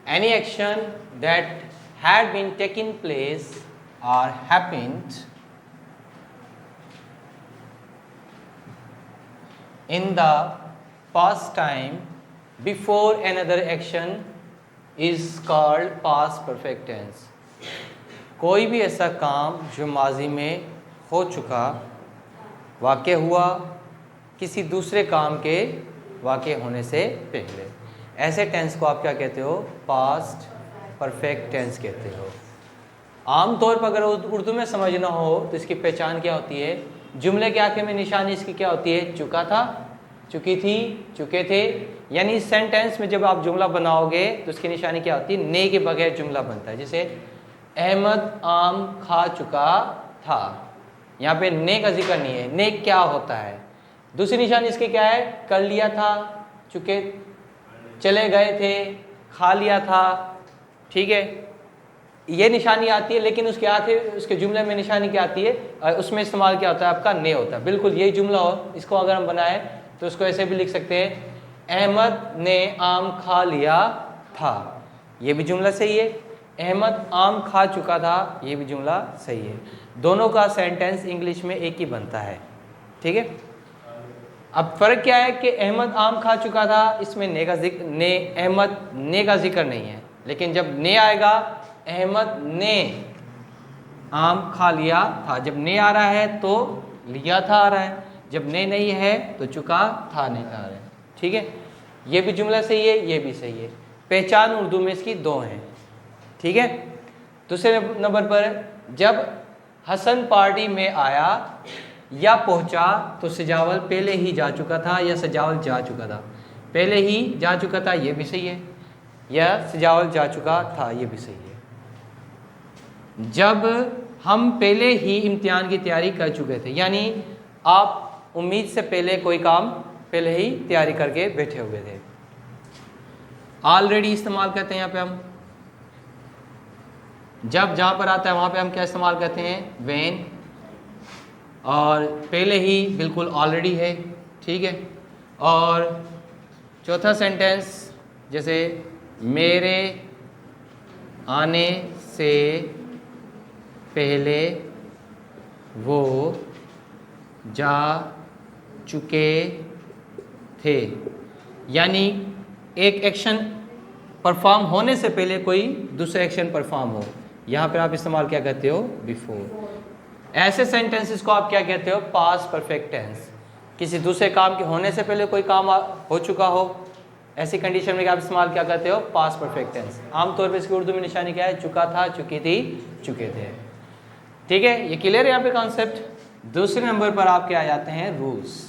any action that had been taken place or happened in the past time before another action is called past perfect tense. कोई भी ऐसा काम जो माजी में हो चुका, वाक़े हुआ किसी दूसरे काम के वाक़े होने से पहले, ऐसे टेंस को आप क्या कहते हो? पास्ट परफेक्ट टेंस कहते हो। आम तौर पर अगर उर्दू में समझना हो तो इसकी पहचान क्या होती है? जुमले के आखिर में निशानी इसकी क्या होती है? चुका था, चुकी थी, चुके थे। यानी सेंटेंस में जब आप जुमला बनाओगे तो उसकी निशानी क्या होती है? ने के बगैर जुमला बनता है। जैसे अहमद आम खा चुका था, यहाँ पे ने का जिक्र नहीं है। ने क्या होता है? दूसरी निशानी इसकी क्या है? कर लिया था, चुके, चले गए थे, खा लिया था, ठीक है, ये निशानी आती है। लेकिन उसके आखिर उसके जुमले में निशानी क्या आती है? उसमें इस्तेमाल क्या होता है? आपका ने होता है। बिल्कुल यही जुमला हो, इसको अगर हम बनाए तो उसको ऐसे भी लिख सकते हैं, अहमद ने आम खा लिया था, ये भी जुमला सही है। अहमद आम खा चुका था, ये भी जुमला सही है। दोनों का सेंटेंस इंग्लिश में एक ही बनता है, ठीक है। अब फ़र्क क्या है कि अहमद आम खा चुका था, इसमें ने का जिक्र, ने अहमद ने का जिक्र नहीं है। लेकिन जब ने आएगा, अहमद ने आम खा लिया था, जब ने आ रहा है तो लिया था आ रहा है, जब ने नहीं है तो चुका था नहीं आ रहा है, ठीक है। ये भी जुमला सही है, ये भी सही है। पहचान उर्दू में इसकी दो हैं, ठीक है। दूसरे नंबर पर, जब हसन पार्टी में आया या पहुंचा तो सजावल पहले ही जा चुका था या सजावल जा चुका था। पहले ही जा चुका था, ये भी सही है, या सजावल जा चुका था, ये भी सही है। जब हम पहले ही इम्तिहान की तैयारी कर चुके थे, यानी आप उम्मीद से पहले कोई काम पहले ही तैयारी करके बैठे हुए थे। ऑलरेडी इस्तेमाल करते हैं यहाँ पे हम। जब जहाँ पर आता है वहाँ पे हम क्या इस्तेमाल करते हैं? व्हेन। और पहले ही बिल्कुल ऑलरेडी है, ठीक है। और चौथा सेंटेंस, जैसे मेरे आने से पहले वो जा चुके थे, यानी एक एक्शन परफॉर्म होने से पहले कोई दूसरा एक्शन परफॉर्म हो, यहाँ पर आप इस्तेमाल क्या करते हो? बिफोर। ऐसे सेंटेंसेस को आप क्या कहते हो? Past perfect tense. किसी दूसरे काम के होने से पहले कोई काम हो चुका हो, ऐसी कंडीशन में आप इस्तेमाल क्या करते हो? Past perfect tense. आमतौर पर इसकी उर्दू में निशानी क्या है? चुका था, चुकी थी, चुके थे, ठीक है। ये क्लियर है यहाँ पे कॉन्सेप्ट। दूसरे नंबर पर आपके आ जाते हैं रूल्स।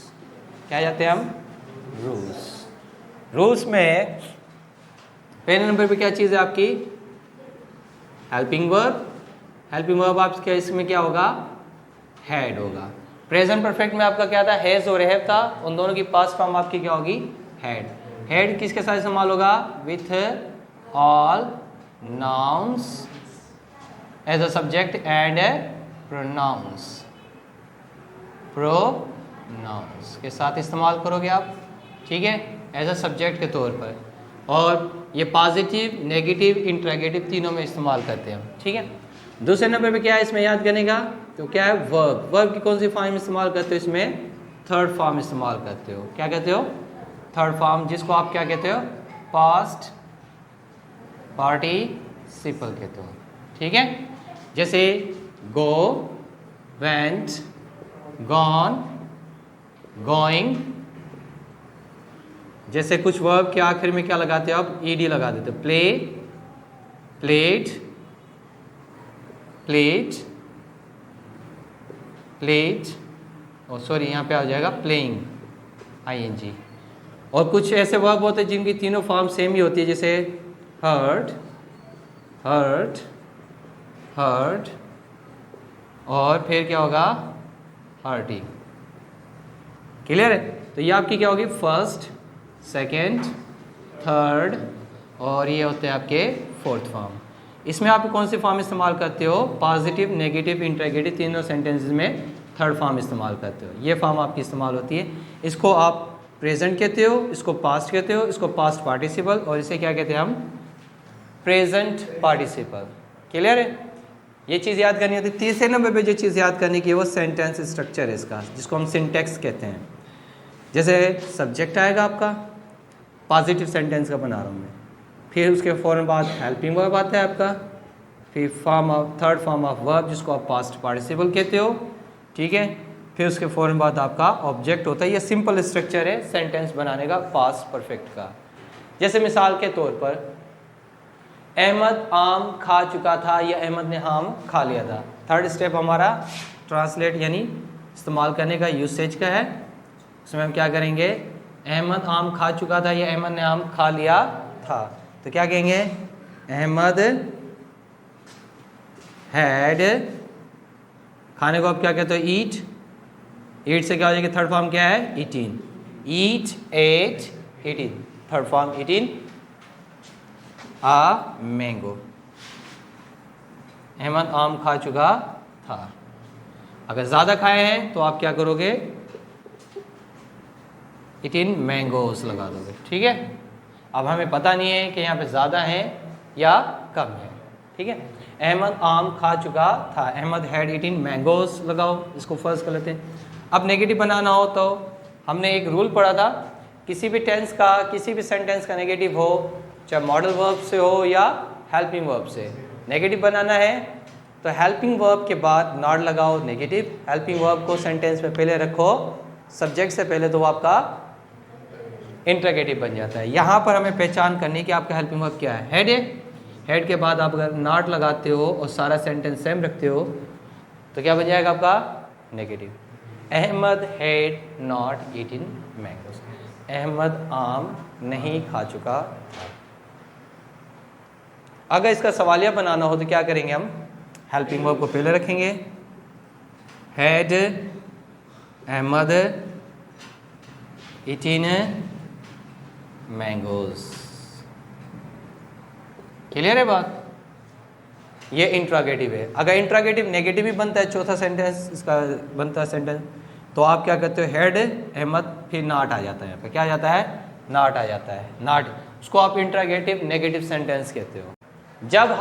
क्या आ जाते हैं हम? रूल्स। रूल्स में पहले नंबर पे क्या चीज़ है आपकी? Helping verb. हेल्पिंग वर्ब आपके इसमें क्या होगा? हैड होगा। प्रेजेंट परफेक्ट में आपका क्या था? हैज और हैव था। उन दोनों की पास्ट फॉर्म आपकी क्या होगी? हैड। हैड किसके साथ इस्तेमाल होगा? With all nouns as a subject and a pronouns. Pronouns के साथ इस्तेमाल करोगे आप, ठीक है, एज अ सब्जेक्ट के तौर पर। और ये पॉजिटिव, नेगेटिव, इंट्रोगेटिव तीनों में इस्तेमाल करते हैं हम, ठीक है। दूसरे नंबर पे क्या है इसमें याद करने का? तो क्या है? वर्ब। वर्ब की कौन सी फॉर्म इस्तेमाल करते हो इसमें? थर्ड फॉर्म इस्तेमाल करते हो। क्या कहते हो? थर्ड फॉर्म, जिसको आप क्या कहते हो? पास्ट पार्टिसिपल कहते हो, ठीक है। जैसे गो, वेंट, गॉन, गोइंग। जैसे कुछ वर्ब के आखिर में क्या लगाते हो आप? ईडी लगा देते हो। प्ले, प्लेड, प्लेट, प्लेट, और सॉरी यहाँ पे आ जाएगा प्लेइंग, आईएनजी। और कुछ ऐसे वर्ब होते हैं जिनकी तीनों फॉर्म सेम ही होती है, जैसे हर्ट, हर्ट, हर्ट, और फिर क्या होगा? हर्टिंग। क्लियर है? तो ये आपकी क्या होगी? फर्स्ट, सेकेंड, थर्ड, और ये होते हैं आपके फोर्थ फॉर्म। इसमें आप कौन सी फॉर्म इस्तेमाल करते हो? पॉजिटिव, नेगेटिव, इंट्रोगेटिव तीनों सेंटेंसेस में थर्ड फॉर्म इस्तेमाल करते हो। ये फॉर्म आपकी इस्तेमाल होती है। इसको आप प्रेजेंट कहते हो, इसको पास्ट कहते हो, इसको पास्ट पार्टिसिपल, और इसे क्या कहते हैं हम? Present participle. क्लियर है? ये चीज़ याद करनी होती है। तीसरे नंबर पे जो चीज़ याद करने की है वो सेंटेंस स्ट्रक्चर है इसका, जिसको हम सिंटेक्स कहते हैं। जैसे सब्जेक्ट आएगा आपका, पॉजिटिव सेंटेंस का बना रहा हूँ मैं, फिर उसके फ़ौरन बाद हेल्पिंग वर्ब आता है आपका, फिर थर्ड फॉर्म ऑफ वर्ब जिसको आप पास्ट पार्टिसिपल कहते हो, ठीक है। फिर उसके फ़ौरन बाद आपका ऑब्जेक्ट होता है। ये सिंपल स्ट्रक्चर है सेंटेंस बनाने का पास्ट परफेक्ट का। जैसे मिसाल के तौर पर अहमद आम खा चुका था या अहमद ने आम खा लिया था। थर्ड स्टेप हमारा ट्रांसलेट यानी इस्तेमाल करने का, यूसेज का है। उसमें हम क्या करेंगे, अहमद आम खा चुका था या अहमद ने आम खा लिया था, तो क्या कहेंगे, अहमद हैड, खाने को आप क्या कहते हो, ईट। ईट से क्या हो जाएगा, थर्ड फॉर्म क्या है, ईटिन। ईट, एट, ईटिन, थर्ड फॉर्म ईटिन आ मैंगो। अहमद आम खा चुका था। अगर ज़्यादा खाए हैं तो आप क्या करोगे, ईटिन मैंगोस लगा दोगे, ठीक है। अब हमें पता नहीं है कि यहाँ पे ज़्यादा है या कम है, ठीक है। अहमद आम खा चुका था, अहमद हैड ईटिन मैंगोस लगाओ, इसको फर्स्ट कर लेते हैं। अब नेगेटिव बनाना हो तो हमने एक रूल पढ़ा था, किसी भी टेंस का, किसी भी सेंटेंस का नेगेटिव हो, चाहे मॉडल वर्ब से हो या हेल्पिंग वर्ब से, नेगेटिव बनाना है तो हेल्पिंग वर्ब के बाद नॉट लगाओ, नेगेटिव। हेल्पिंग वर्ब को सेंटेंस में पहले रखो सब्जेक्ट से पहले, तो वो आपका इंट्रोगेटिव बन जाता है। यहाँ पर हमें पहचान करनी कि आपका हेल्पिंग वर्ब क्या है, हेड है। हेड के बाद आप अगर नॉट लगाते हो और सारा सेंटेंस सेम रखते हो तो क्या बन जाएगा आपका, negative. Ahmed had not eaten mangoes, Ahmed आम नहीं खा चुका था। अगर इसका सवालिया बनाना हो तो क्या करेंगे, हम हेल्पिंग वर्ब को पहले रखेंगे, हैड अहमद ईटिन मैंगोस। क्लियर है बात? ये इंट्रोगेटिव है। अगर इंट्रोगेटिव नेगेटिव भी बनता है, चौथा सेंटेंस इसका बनता है सेंटेंस, तो आप क्या करते हो, हैड अहमद, फिर नॉट आ जाता है यहाँ पे, क्या आ जाता है, नॉट आ जाता है, नॉट। उसको आप इंट्रोगेटिव नेगेटिव सेंटेंस कहते हो। जब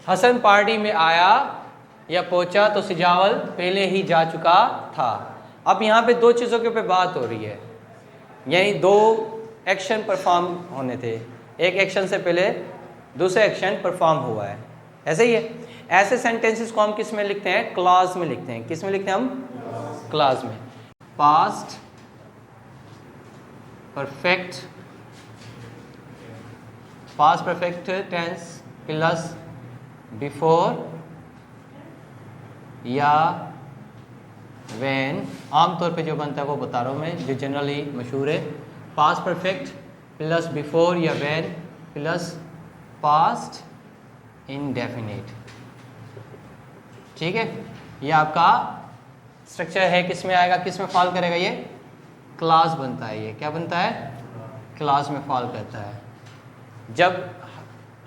हसन पार्टी में आया या पहुंचा तो सिजावल पहले ही जा चुका था। अब यहाँ पे दो चीज़ों के ऊपर बात हो रही है, यानी दो एक्शन परफॉर्म होने थे, एक एक्शन से पहले दूसरा एक्शन परफॉर्म हुआ है, ऐसे ही है। ऐसे सेंटेंसेस को हम किस में लिखते हैं, क्लॉज में लिखते हैं। किस में लिखते हैं हम, क्लॉज में। Past perfect, past perfect tens plus before या व्हेन, आमतौर पे जो बनता है वो बता रहा हूँ मैं, जो जनरली मशहूर है। पास्ट परफेक्ट प्लस बिफोर या व्हेन प्लस पास्ट इंडेफिनिट, ठीक है। ये आपका स्ट्रक्चर है, किस में आएगा, किस में फॉल करेगा, ये क्लास बनता है। ये क्या बनता है, क्लास में फॉल करता है। जब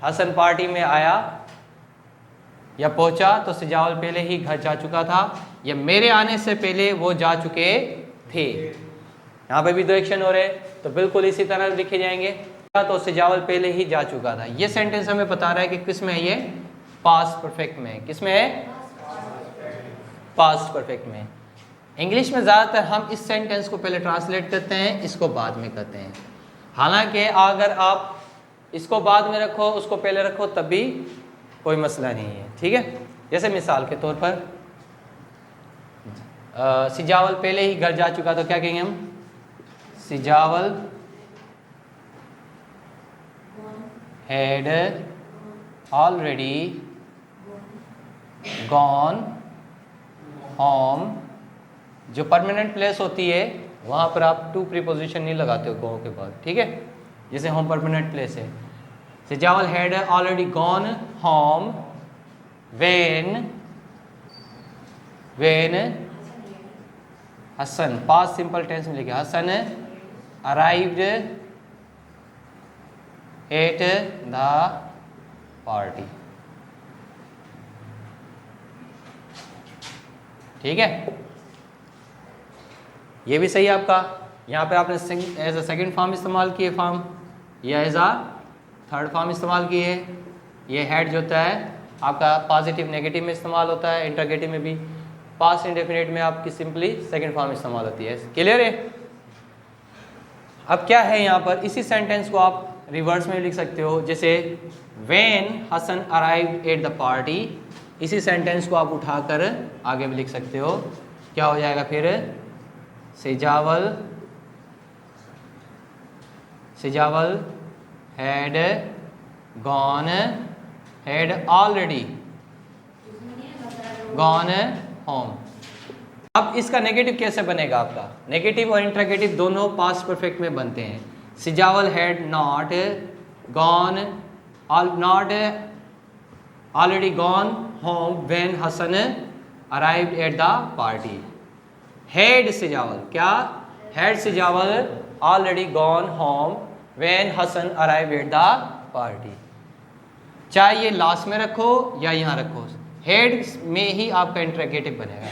हसन पार्टी में आया या पहुंचा तो सिजावल पहले ही घर जा चुका था, या मेरे आने से पहले वो जा चुके थे। यहाँ पे भी दो एक्शन हो रहे, तो बिल्कुल इसी तरह लिखे जाएंगे। तो सिजावल पहले ही जा चुका था। ये सेंटेंस हमें बता रहा है कि किस में है, ये पास्ट परफेक्ट में। किस में है, पास्ट परफेक्ट में। इंग्लिश में ज़्यादातर हम इस सेंटेंस को पहले ट्रांसलेट करते हैं, इसको बाद में करते हैं। हालांकि अगर आप इसको बाद में रखो, उसको पहले रखो, तब भी कोई मसला नहीं है, ठीक है। जैसे मिसाल के तौर पर सिजावल पहले ही घर जा चुका, तो क्या कहेंगे हम, Sujawal had already gone home। जो परमानेंट प्लेस होती है वहाँ पर आप टू प्रीपोजिशन नहीं लगाते हो गो के बाद, ठीक है। जैसे होम परमानेंट प्लेस है, Sijawal had already gone home when Hasan, past simple tense में लिखे, Hasan arrived at the party, ठीक है। ये भी सही है आपका। यहाँ पे आपने एज अ सेकेंड फॉर्म इस्तेमाल किए फॉर्म, या एज अ थर्ड फॉर्म इस्तेमाल की है। ये हैड जो होता है आपका पॉजिटिव नेगेटिव में इस्तेमाल होता है, इंट्रोगेटिव में भी। पास्ट इंडेफिनिट में आपकी सिंपली सेकंड फॉर्म इस्तेमाल होती है। क्लियर है? अब क्या है यहाँ पर, इसी सेंटेंस को आप रिवर्स में लिख सकते हो, जैसे when Hasan arrived at the party. इसी सेंटेंस को आप उठाकर आगे भी लिख सकते हो। क्या हो जाएगा फिर, Sujawal had already gone home. अब इसका नेगेटिव कैसे बनेगा आपका? नेगेटिव और इंट्रोगेटिव दोनों पास्ट परफेक्ट में बनते हैं। Sijawal had not already gone home when Hasan arrived at the party. Had Sijawal, क्या? Had Sijawal already gone home when Hasan arrived at the party. चाहे ये लास्ट में रखो या यहाँ रखो, हेड में ही आपका इंट्रोगेटिव बनेगा।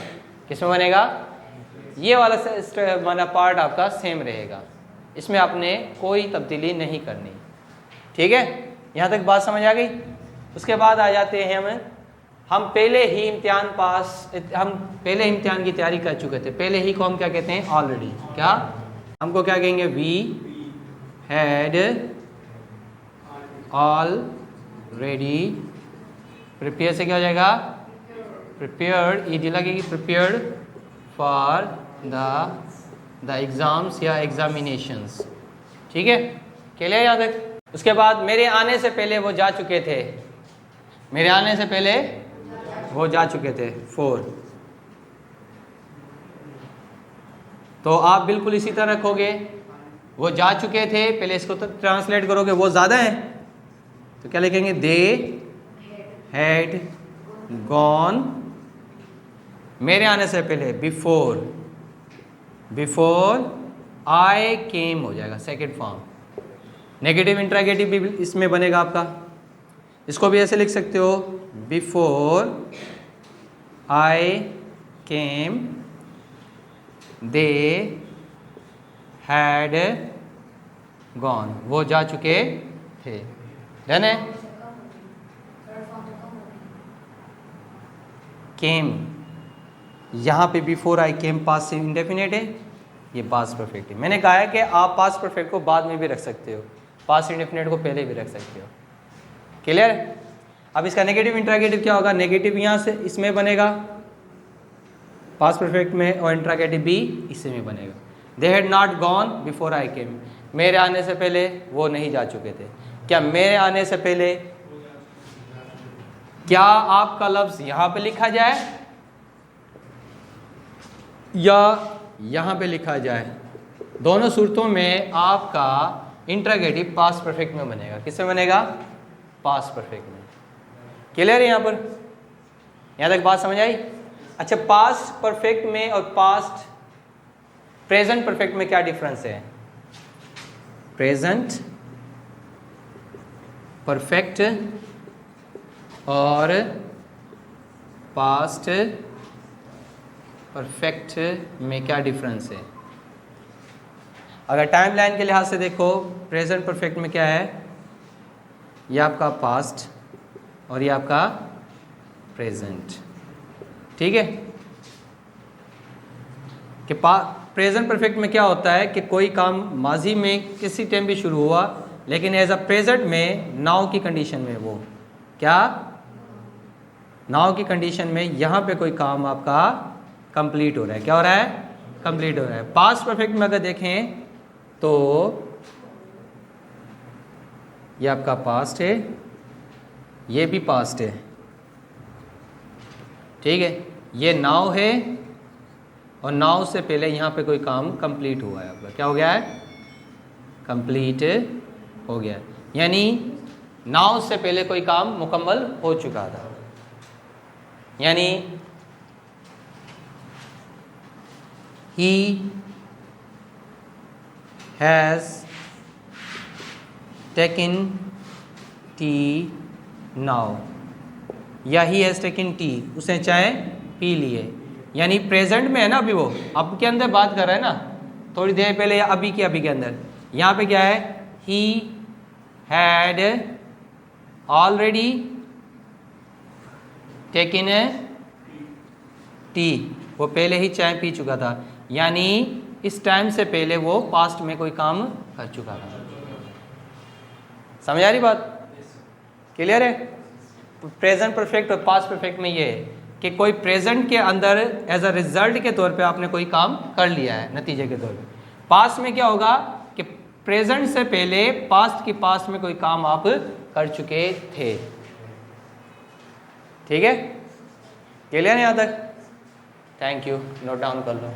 किसमें बनेगा? ये वाला पार्ट आपका सेम रहेगा, इसमें आपने कोई तब्दीली नहीं करनी। ठीक है, यहाँ तक बात समझ आ गई? उसके बाद आ जाते हैं हम पहले ही इम्तिहान की तैयारी कर चुके थे। पहले ही को हम क्या कहते हैं? ऑलरेडी। क्या हमको क्या कहेंगे? वी हैड ऑलरेडी प्रिपेयर से क्या हो जाएगा? प्रिपेयर्ड, ईडी लगेगी, प्रिपेयर्ड फॉर द एग्जाम्स या एग्जामिनेशंस। ठीक है, क्लियर यहाँ तक? उसके बाद मेरे आने से पहले वो जा चुके थे। मेरे आने से पहले वो जा चुके थे, 4। तो आप बिल्कुल इसी तरह रखोगे, वो जा चुके थे, पहले इसको तो ट्रांसलेट करोगे, वो ज़्यादा है तो क्या लिखेंगे? दे हैड गॉन, मेरे आने से पहले, बिफोर आई केम हो जाएगा सेकेंड फॉर्म। नेगेटिव इंट्रोगेटिव भी इसमें बनेगा आपका। इसको भी ऐसे लिख सकते हो, before I came they had gone, वो जा चुके थे। डन है? केम, यहाँ पे बिफोर आई केम पास्ट से इंडेफिनेट है, ये पास्ट परफेक्ट है। मैंने कहा है कि आप पास्ट परफेक्ट को बाद में भी रख सकते हो, पास्ट इंडेफिनेट को पहले भी रख सकते हो। क्लियर? अब इसका नेगेटिव इंट्रोगेटिव क्या होगा? नेगेटिव यहाँ से इसमें बनेगा पास्ट परफेक्ट में, और इंट्रोगेटिव भी इसी में बनेगा। They had not gone before I came, मेरे आने से पहले वो नहीं जा चुके थे। क्या मेरे आने से पहले, क्या आपका लफ्ज यहाँ पे लिखा जाए या यहाँ पे लिखा जाए? दोनों सूरतों में आपका इंट्रोगेटिव पास्ट परफेक्ट में बनेगा। किसमें बनेगा? पास्ट परफेक्ट में। क्लियर है यहाँ पर? यहाँ तक बात समझ आई? अच्छा, पास्ट परफेक्ट में और पास्ट प्रेजेंट परफेक्ट में क्या डिफरेंस है? प्रेजेंट परफेक्ट और पास्ट परफेक्ट में क्या डिफरेंस है? अगर टाइमलाइन के लिहाज से देखो, प्रेजेंट परफेक्ट में क्या है? ये आपका पास्ट और ये आपका प्रेजेंट। ठीक है, कि प्रेजेंट परफेक्ट में क्या होता है कि कोई काम माजी में किसी टाइम भी शुरू हुआ, लेकिन एज अ प्रेजेंट में नाउ की कंडीशन में, वो क्या नाउ की कंडीशन में यहाँ पे कोई काम आपका कंप्लीट हो रहा है। क्या हो रहा है? कंप्लीट हो रहा है। पास्ट परफेक्ट में अगर देखें तो ये आपका पास्ट है, ये भी पास्ट है। ठीक है, ये नाउ है और नाउ से पहले यहाँ पे कोई काम कंप्लीट हुआ है आपका। क्या हो गया है? कंप्लीट हो गया, यानी नाउ से पहले कोई काम मुकम्मल हो चुका था। यानी he has taken tea now, या he has taken tea, उसने चाय पी ली है। यानी प्रेजेंट में है ना, अभी वो अब के अंदर बात कर रहा है ना, थोड़ी देर पहले या अभी के अंदर। यहाँ पे क्या है? he had already taken A T, वो पहले ही चाय पी चुका था, यानी इस टाइम से पहले वो पास्ट में कोई काम कर चुका था। समझ आ रही बात? क्लियर है? प्रेजेंट परफेक्ट और पास्ट परफेक्ट में ये है कि कोई प्रेजेंट के अंदर एज अ रिजल्ट के तौर पे आपने कोई काम कर लिया है, नतीजे के तौर पे। पास्ट में क्या होगा कि प्रेजेंट से पहले पास्ट की पास्ट में कोई काम आप कर चुके थे। ठीक है? क्लियर है यहाँ तक? थैंक यू, नोट डाउन कर लो।